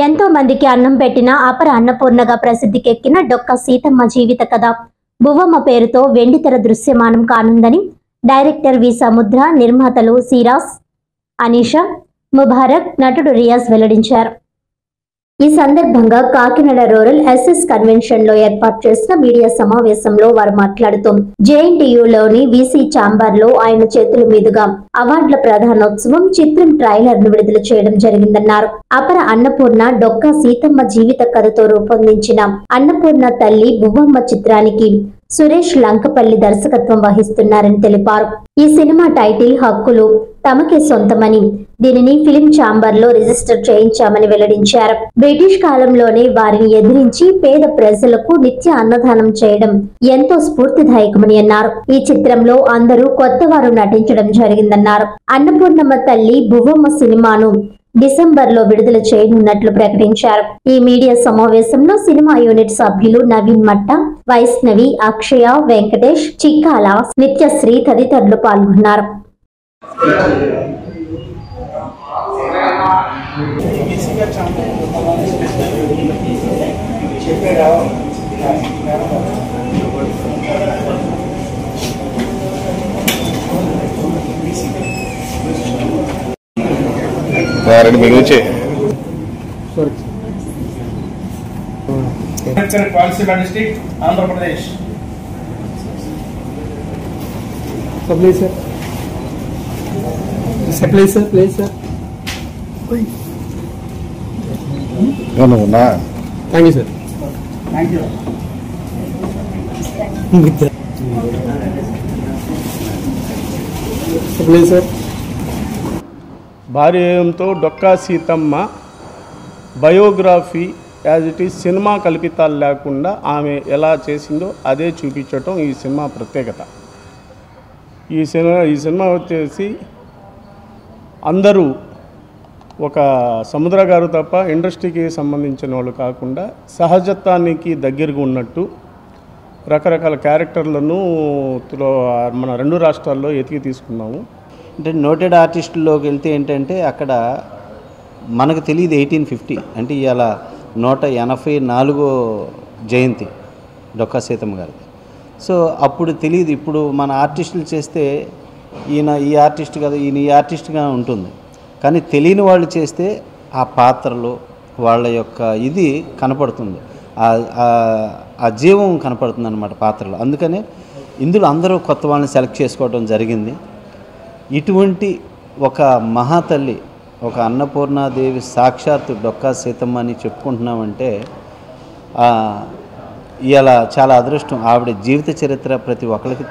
ఎంతో మందికి అన్నం పెట్టిన అపర అన్నపూర్ణగా ప్రసిద్ధికెక్కిన డొక్క సీతమ్మ జీవిత కథ బువ్వమ్మ పేరుతో వెండితెర దృశ్యమానం కానుందని డైరెక్టర్ వి సముద్ర, నిర్మాతలు సిరాజ్, అనీషా, ముబారక్, నటుడు రియాజ్ వెల్లడించారు. ఈ సందర్భంగా కాకినాడ రూరల్ ఎస్ఎస్ కన్వెన్షన్ లో ఏర్పాటు చేసిన మీడియా సమావేశంలో వారు మాట్లాడుతూ జేఎన్టీయూలోని వీసీ ఛాంబర్ లో ఆయన చేతుల మీదుగా అవార్డుల ప్రధానోత్సవం చిత్రం ట్రైలర్ ను విడుదల చేయడం జరిగిందన్నారు. అపర అన్నపూర్ణ డొక్కా సీతమ్మ జీవిత కథతో రూపొందించిన అన్నపూర్ణ తల్లి బువ్వమ్మ చిత్రానికి సురేష్ లంకపల్లి దర్శకత్వం వహిస్తున్నారని తెలిపారు. ఈ సినిమా టైటిల్ హక్కులు తమకే సొంతమని, దీనిని ఫిల్మ్ ఛాంబర్ లో రిజిస్టర్ చేయించామని వెల్లడించారు. బ్రిటిష్ కాలంలోనే వారిని ఎదిరించి పేద ప్రజలకు నిత్య అన్నదానం చేయడం ఎంతో స్ఫూర్తిదాయకమని అన్నారు. ఈ చిత్రంలో అందరూ కొత్త వారు నటించడం జరిగిందన్నారు. అన్నపూర్ణమ్మ తల్లి బువ్వమ్మ సినిమాను డిసెంబర్ లో విడుదల చేయనున్నట్లు ప్రకటించారు. ఈ మీడియా సమావేశంలో సినిమా యూనిట్ సభ్యులు నవీన్ మట్ట, వైష్ణవి, అక్షయ, వెంకటేష్, చిక్కాల, నిత్యశ్రీ తదితరులు పాల్గొన్నారు. Andhra Pradesh please sir thank you sir thank you please sir భారీ వ్యయంతో Dokka Seethamma biography as it is cinema కల్పితాలు లేకుండా ఆమె ఎలా చేసిందో అదే చూపించటం ఈ సినిమా ప్రత్యేకత. ఈ సినిమా వచ్చేసి అందరూ ఒక సముద్ర గారు తప్ప ఇండస్ట్రీకి సంబంధించిన వాళ్ళు కాకుండా సహజత్వానికి దగ్గరగా ఉన్నట్టు రకరకాల క్యారెక్టర్లను మన రెండు రాష్ట్రాల్లో ఎతికి తీసుకున్నాము. అంటే నోటెడ్ ఆర్టిస్టుల్లోకి వెళ్తే ఏంటంటే అక్కడ మనకు తెలియదు 1850 అంటే ఇవాళ 184వ జయంతి డొక్కా సీతమ్మ గారిది. సో అప్పుడు తెలియదు. ఇప్పుడు మన ఆర్టిస్టులు చేస్తే ఈయన ఈ ఆర్టిస్ట్ కదా, ఈయన ఈ ఆర్టిస్ట్గా ఉంటుంది. కానీ తెలియని వాళ్ళు చేస్తే ఆ పాత్రలు వాళ్ళ యొక్క ఇది కనపడుతుంది, ఆ జీవం కనపడుతుంది అన్నమాట పాత్రలు. అందుకనే ఇందులో అందరూ కొత్త వాళ్ళని సెలెక్ట్ చేసుకోవడం జరిగింది. ఇటువంటి ఒక మహాతల్లి, ఒక అన్నపూర్ణాదేవి సాక్షాత్తు డొక్కా సీతమ్మ అని చెప్పుకుంటున్నామంటే ఇలా చాలా అదృష్టం. ఆవిడ జీవిత చరిత్ర ప్రతి ఒక్కరికి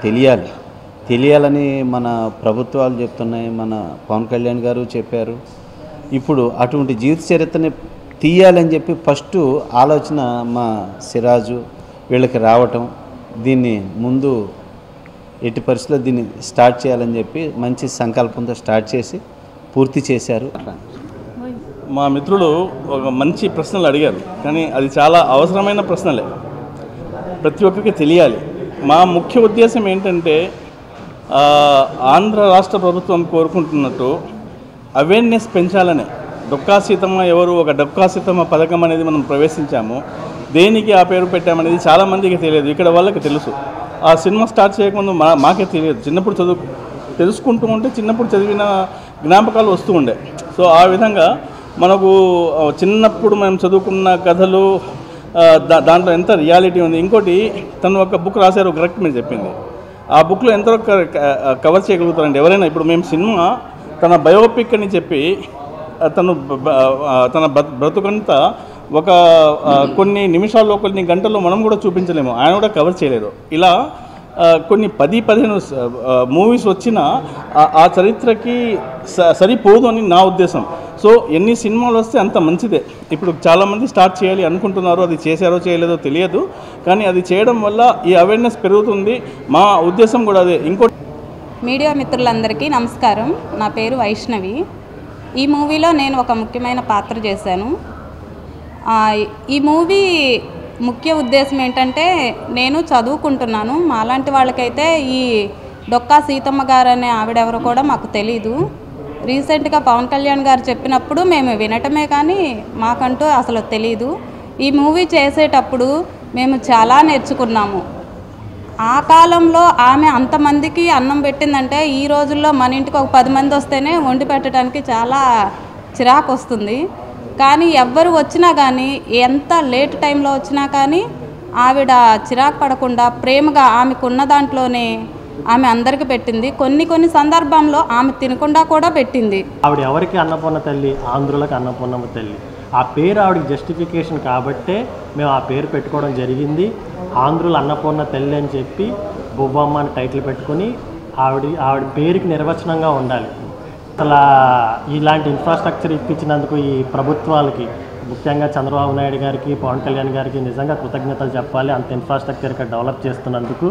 తెలియాలని మన ప్రభుత్వాలు చెప్తున్నాయి, మన పవన్ కళ్యాణ్ గారు చెప్పారు. ఇప్పుడు అటువంటి జీవిత చరిత్రని తీయాలని చెప్పి ఫస్ట్ ఆలోచన మా సిరాజు వీళ్ళకి రావటం, దీన్ని ముందు ఎట్టి పరిస్థితుల్లో దీన్ని స్టార్ట్ చేయాలని చెప్పి మంచి సంకల్పంతో స్టార్ట్ చేసి పూర్తి చేశారు. మా మిత్రులు ఒక మంచి ప్రశ్నలు అడిగారు, కానీ అది చాలా అవసరమైన ప్రశ్నలే, ప్రతి ఒక్కరికి తెలియాలి. మా ముఖ్య ఉద్దేశం ఏంటంటే ఆంధ్ర రాష్ట్ర ప్రభుత్వం కోరుకుంటున్నట్టు అవేర్నెస్ పెంచాలనే. డొక్కా సీతమ్మ ఎవరు, ఒక డొక్కా సీతమ్మ పథకం అనేది మనం ప్రవేశించాము. దేనికి ఆ పేరు పెట్టామనేది చాలామందికి తెలియదు. ఇక్కడ వాళ్ళకి తెలుసు. ఆ సినిమా స్టార్ట్ చేయకముందు మాకే తెలియదు. చిన్నప్పుడు తెలుసుకుంటూ ఉంటే చిన్నప్పుడు చదివిన జ్ఞాపకాలు వస్తూ ఉండే. సో ఆ విధంగా మనకు చిన్నప్పుడు మేము చదువుకున్న కథలు దాంట్లో ఎంత రియాలిటీ ఉంది. ఇంకోటి తను ఒక బుక్ రాశారు, కరెక్ట్ మీరు చెప్పింది. ఆ బుక్లో ఎంతో కవర్ చేయగలుగుతారండి ఎవరైనా. ఇప్పుడు మేము సినిమా తన బయోపిక్ అని చెప్పి తన బ్రతుకంతా ఒక కొన్ని నిమిషాల్లో కొన్ని గంటల్లో మనం కూడా చూపించలేము, ఆయన కూడా కవర్ చేయలేరు. ఇలా కొన్ని 10-15 మూవీస్ వచ్చినా ఆ చరిత్రకి సరిపోదు అని నా ఉద్దేశం. సో ఎన్ని సినిమాలు వస్తే అంత మంచిదే. ఇప్పుడు చాలామంది స్టార్ట్ చేయాలి అనుకుంటున్నారు, అది చేశారో చేయలేదో తెలియదు, కానీ అది చేయడం వల్ల ఈ అవేర్నెస్ పెరుగుతుంది. మా ఉద్దేశం కూడా అదే. ఇంకోటి, మీడియా మిత్రులందరికీ నమస్కారం. నా పేరు వైష్ణవి. ఈ మూవీలో నేను ఒక ముఖ్యమైన పాత్ర చేశాను. ఈ మూవీ ముఖ్య ఉద్దేశం ఏంటంటే, నేను చదువుకుంటున్నాను. మాలాంటి వాళ్ళకైతే ఈ డొక్కా సీతమ్మ గారు అనే ఆవిడెవరో కూడా మాకు తెలీదు. రీసెంట్గా పవన్ కళ్యాణ్ గారు చెప్పినప్పుడు మేము వినటమే కానీ మాకంటూ అసలు తెలీదు. ఈ మూవీ చేసేటప్పుడు మేము చాలా నేర్చుకున్నాము. ఆ కాలంలో ఆమె అంతమందికి అన్నం పెట్టిందంటే ఈ రోజుల్లో మన ఇంటికి ఒక 10 మంది వస్తేనే వండి పెట్టడానికి చాలా చిరాకు వస్తుంది. కానీ ఎవ్వరు వచ్చినా కానీ ఎంత లేట్ టైంలో వచ్చినా కానీ ఆవిడ చిరాకు పడకుండా ప్రేమగా ఆమెకున్న దాంట్లోనే ఆమె అందరికీ పెట్టింది. కొన్ని సందర్భంలో ఆమె తినకుండా కూడా పెట్టింది. ఆవిడ ఎవరికి అన్నపూర్ణ తల్లి? ఆంధ్రులకు అన్నపూర్ణమ్మ తల్లి. ఆ పేరు ఆవిడకి జస్టిఫికేషన్ కాబట్టే మేము ఆ పేరు పెట్టుకోవడం జరిగింది. ఆంధ్రుల అన్నపూర్ణ తల్లి అని చెప్పి బువ్వమ్మ అని టైటిల్ పెట్టుకుని ఆవిడ పేరుకి నిర్వచనంగా ఉండాలి. అసలు ఇలాంటి ఇన్ఫ్రాస్ట్రక్చర్ ఇప్పించినందుకు ఈ ప్రభుత్వాలకి, ముఖ్యంగా చంద్రబాబు నాయుడు గారికి, పవన్ కళ్యాణ్ గారికి నిజంగా కృతజ్ఞతలు చెప్పాలి. అంత ఇన్ఫ్రాస్ట్రక్చర్ ఇక్కడ డెవలప్ చేస్తున్నందుకు.